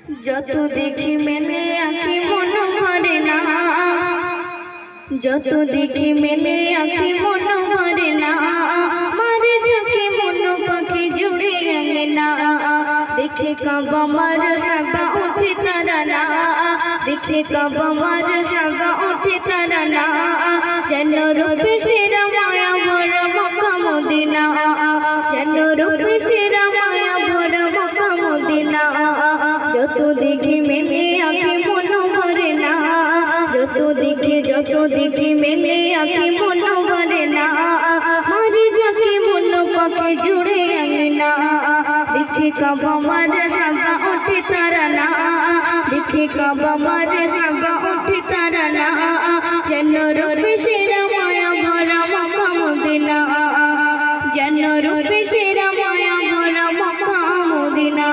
যত দেখি মেলে আঁখি মন ভরে না, যত দেখি মেলে আঁখি মন ভরে না, মারে ঝাঁকে মন পাখি জুড়ে আঙিনা, দেখে কাবা মার হাবা উঠে তারানা, দেখে কাবা মার হাবা উঠে তারানা, যেন রূপে সেরা মায়া ভরা মক্কা মদিনা, যেন রূপে সেরা মায়া ভরা মক্কা মদিনা, যত দেখি মেলে আঁখি মন ভরে না, যত দেখি মেলে আঁখি মন ভরে না, মারে ঝাঁকে মন পাখি জুড়ে আঙিনা, দেখে কাবা মার হাবা উঠে তারানা, দেখে কাবা মার হাবা উঠে তারানা, যেন রূপে সেরা মায়া ভরা মক্কা মদিনা, যেন রূপে সেরা মায়া ভরা মক্কা মদিনা।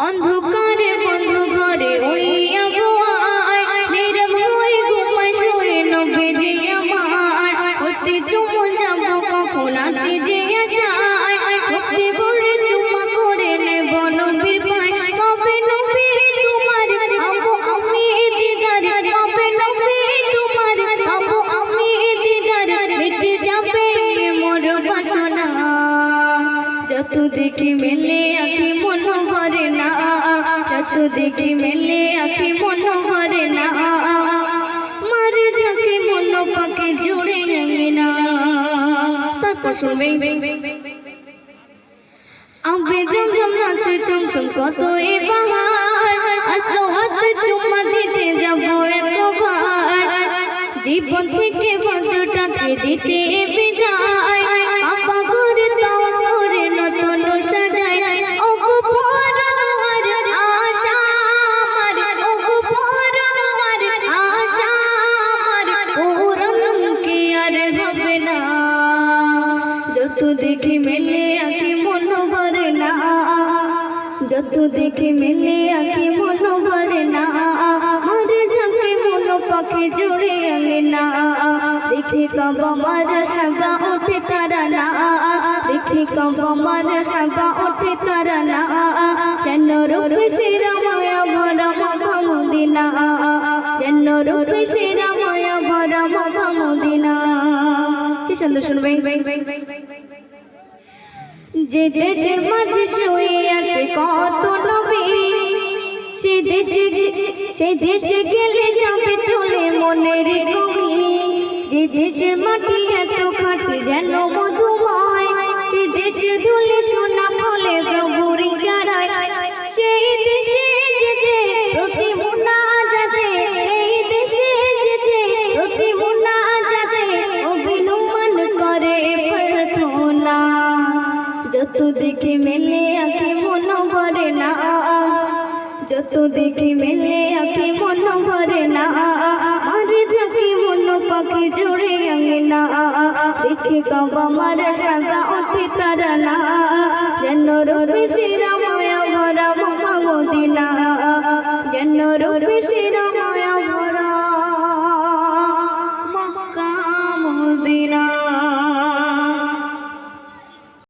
অন্ধকারে বন্ধ ঘরে ওই আবহাওয়ায় নির্ভয় ঘুমায় শুয়ে নবীজি আমার, উঠতে চুমো যাব কখন আছে যে আশায়, উঠতে ভরে চুমা করে নেব নবীর পায়, কবে নবী তোমার আবু আমি দিদার, কবে নবী তোমার আবু আমি দিদার, মিটে যাবে মোর বাসনা, যত দেখি মেলে আঁখি মন ভরে না, যত দেখি মেলে আঁখি মন ভরে না, মারে ঝাঁকে মন পাখি জুড়ে আঙিনা। তারপর শুনবে আবে জমজম নাচে চমচম কত এ বাহার, আসো হাত চুমা দিতে যাবো একবার, জীবন থেকে বন্ধুটাকে দিতে বিদায়, আপা ঘরে তাওয়া করে নতুন সাজায়, ওগো পরার আশা আমার, ওগো পরার আশা আমার, পূরণ কি আর হবে না, যত দেখি মেলে আঁখি মন ভরে না, যত দেখি মেলে আঁখি মন ভরে না, মারে ঝাঁকে মন পাখি জুড়ে আঙিনা, দেখে কাবা মার হাবা উঠে তারানা, দেখে কাবা মার হাবা উঠে তারানা, যেন রূপে সেরা মায়া ভরা মক্কা মদিনা, যেন রূপে সেরা মায়া ভরা মক্কা মদিনা। কি সুন্দর শুনবে। যে দেশের মাঝে শুয়ে আছে কত নবী, সেই দেশে গেলে যাবে চলে মনের কবি, যে দেশের মাটি এত খাঁটি যেন মধুময়, সে দেশে ধুলে সোনা ফলে প্রভুর ইশারায়, সেই দেশে যেতে প্রতি মুনাজাতে, সেই দেশে যেতে প্রতি মুনাজাতে অভিনমান করে প্রার্থনা, যত দেখি মেলে আঁখি মন ভরে না, যত দেখি মেলে আঁখি মন ভরে না, মারে ঝাঁকে মন পাখি জুড়ে আঙিনা, দেখে কাবা মার হাবা উঠে তারানা, যেন রূপে সেরা মায়া ভরা মক্কা মদিনা, যেন রূপে সেরা